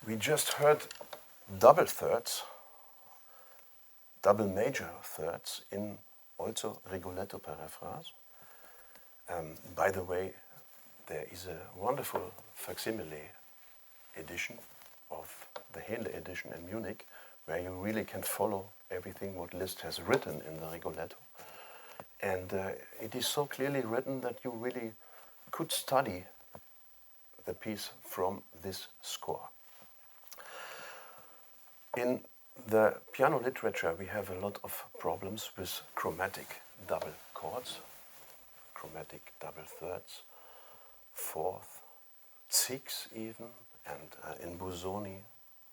We just heard double thirds, double major thirds in also Rigoletto paraphrase. By the way, there is a wonderful facsimile edition of the Händel edition in Munich, where you really can follow everything what Liszt has written in the Rigoletto. And it is so clearly written that you really could study the piece from this score. In the piano literature, we have a lot of problems with chromatic double chords, chromatic double thirds, fourth, sixth even, and in Busoni,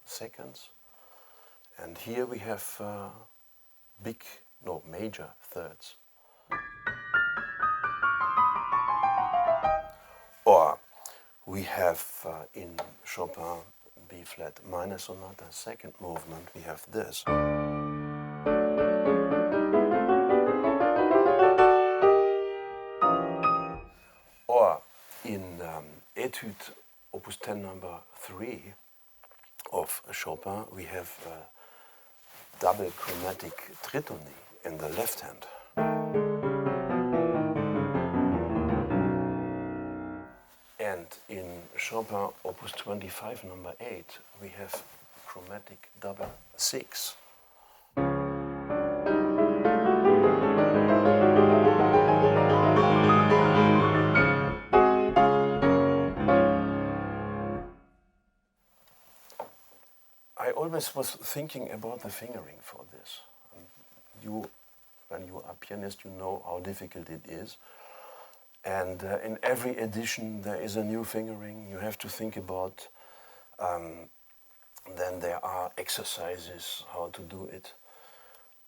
seconds. And here we have major thirds. Or we have in Chopin B flat minor sonata, second movement, we have this. Or in Etude Opus 10 number 3 of Chopin, we have double chromatic tritony in the left hand. And in Chopin Opus 25 number 8, we have chromatic double 6. I always was thinking about the fingering for this. When you are a pianist, you know how difficult it is. And in every edition, there is a new fingering you have to think about. Then there are exercises how to do it.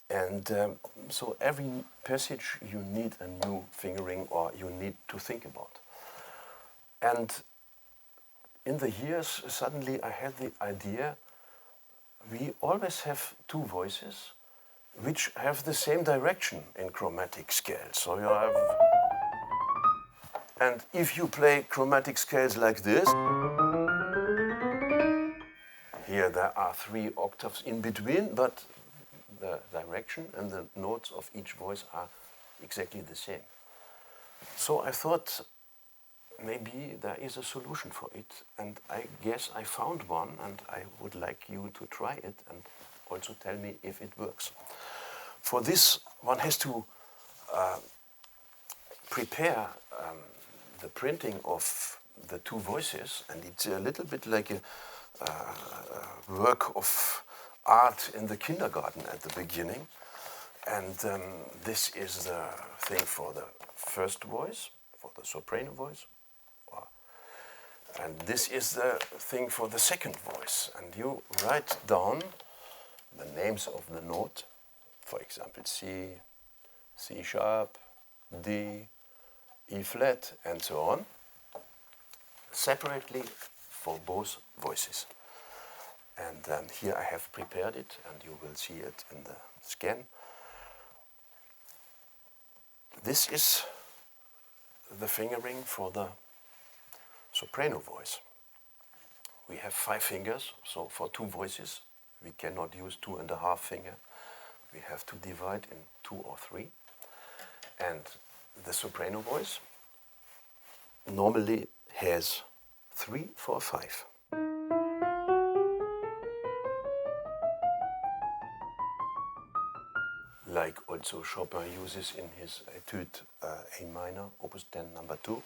And so every passage, you need a new fingering or you need to think about. And in the years, suddenly I had the idea, we always have two voices which have the same direction in chromatic scales. So you have, and if you play chromatic scales like this, here there are 3 octaves in between, but the direction and the notes of each voice are exactly the same. So I thought maybe there is a solution for it, and I guess I found one, and I would like you to try it and also tell me if it works. For this, one has to prepare the printing of the two voices, and it's a little bit like a work of art in the kindergarten at the beginning. And this is the thing for the first voice, for the soprano voice. And this is the thing for the second voice. And you write down the names of the note, for example, C, C sharp, D, E flat, and so on, separately for both voices. And here I have prepared it, and you will see it in the scan. This is the fingering for the soprano voice. We have 5 fingers, so for 2 voices, we cannot use 2.5 fingers. We have to divide in 2 or 3. And the soprano voice normally has 3, 4, 5. Like also Chopin uses in his Etude A minor, Opus 10 number 2.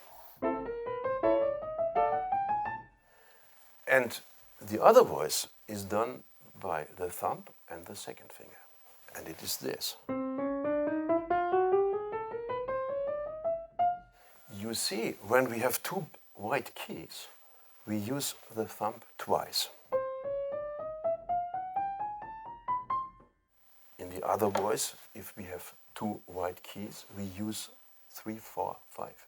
And the other voice is done by the thumb and the second finger. And it is this. You see, when we have 2 white keys, we use the thumb twice. In the other voice, if we have 2 white keys, we use 3, 4, 5.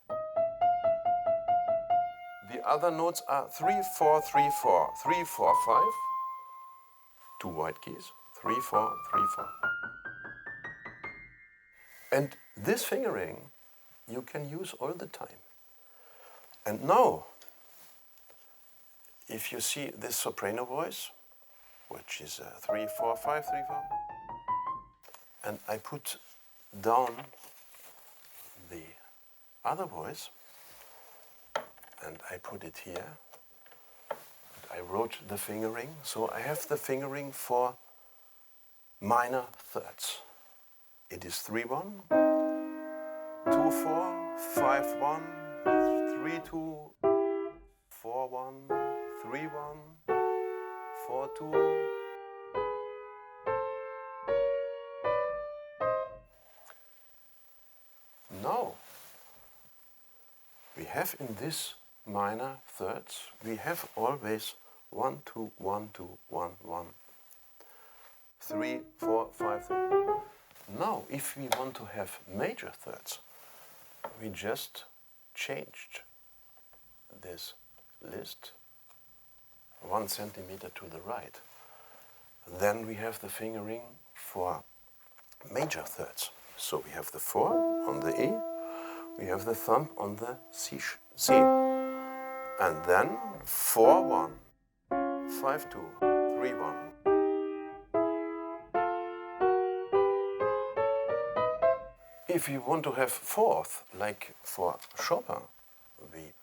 The other notes are 3, 4, 3, 4, 3, 4, 5. 2 white keys, 3, 4, 3, 4. And this fingering you can use all the time. And now if you see this soprano voice, which is 3, 4, 5, 3, 4, and I put down the other voice, and I put it here, I wrote the fingering, so I have the fingering for minor thirds. It is 3-1, 2-4, 5-1, 3-2, 4-1, 3-1, 4-2. Now, we have in this minor thirds, we have always 1, 2, 1, 2, 1, 1, 3, 4, 5, 3. Now, if we want to have major thirds, we just changed this list 1 centimeter to the right. Then we have the fingering for major thirds. So we have the 4 on the E, we have the thumb on the C, and then 4-1, 5-2, 3-1. If you want to have fourth, like for Chopin, we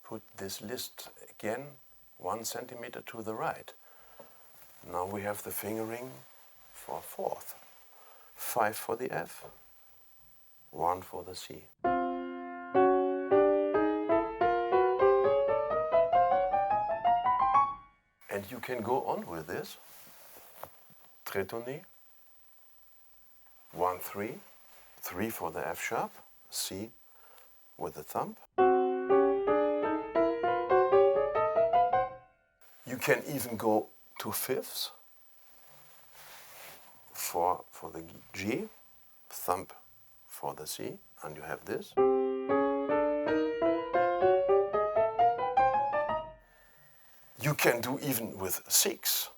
put this list again 1 centimeter to the right. Now we have the fingering for fourth. 5 for the F, 1 for the C. And you can go on with this. Tritone, 1, 3, 3 for the F sharp, C with the thumb. You can even go to fifths, 4 for the G, thumb for the C, and you have this. You can do even with 6,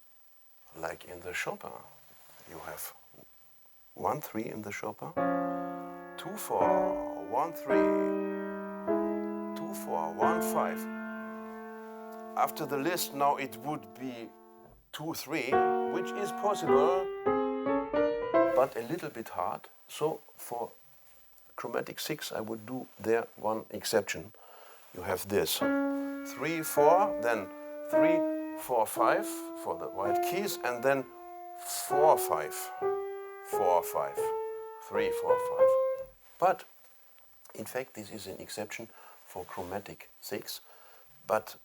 like in the Chopin. You have 1, 3 in the Chopin, 2, 4, 1, 3, 2, 4, 1, 5. After the list now it would be 2, 3, which is possible, but a little bit hard. So for chromatic 6 I would do there one exception. You have this 3, 4, then 3, 4, 5 for the white keys, and then 4, 5, 4, 5, 3, 4, 5. But in fact this is an exception for chromatic 6, but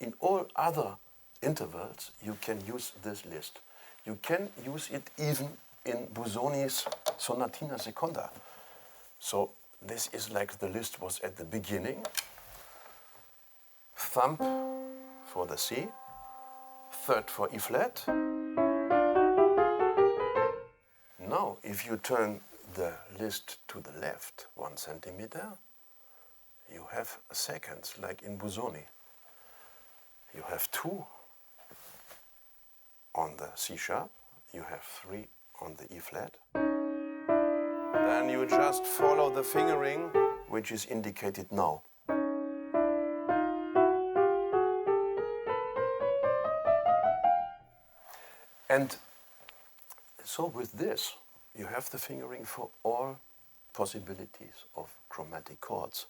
in all other intervals you can use this list. You can use it even in Busoni's Sonatina Seconda. So this is like the list was at the beginning. Thumb for the C, third for E flat. Now if you turn the list to the left 1 centimeter, you have seconds like in Busoni. You have 2 on the C sharp, you have 3 on the E flat. Then you just follow the fingering, which is indicated now. And so with this, you have the fingering for all possibilities of chromatic chords.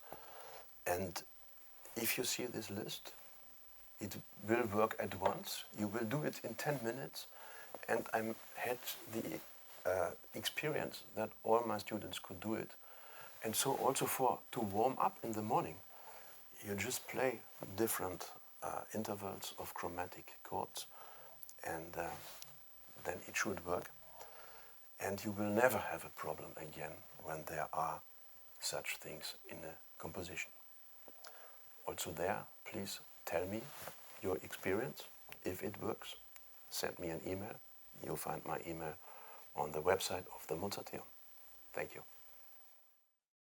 And if you see this list, it will work at once. You will do it in 10 minutes. And I had the experience that all my students could do it. And so also to warm up in the morning, you just play different intervals of chromatic chords, and then it should work. And you will never have a problem again when there are such things in a composition. Also there, please tell me your experience. If it works, send me an email. You'll find my email on the website of the Mozarteum. Thank you.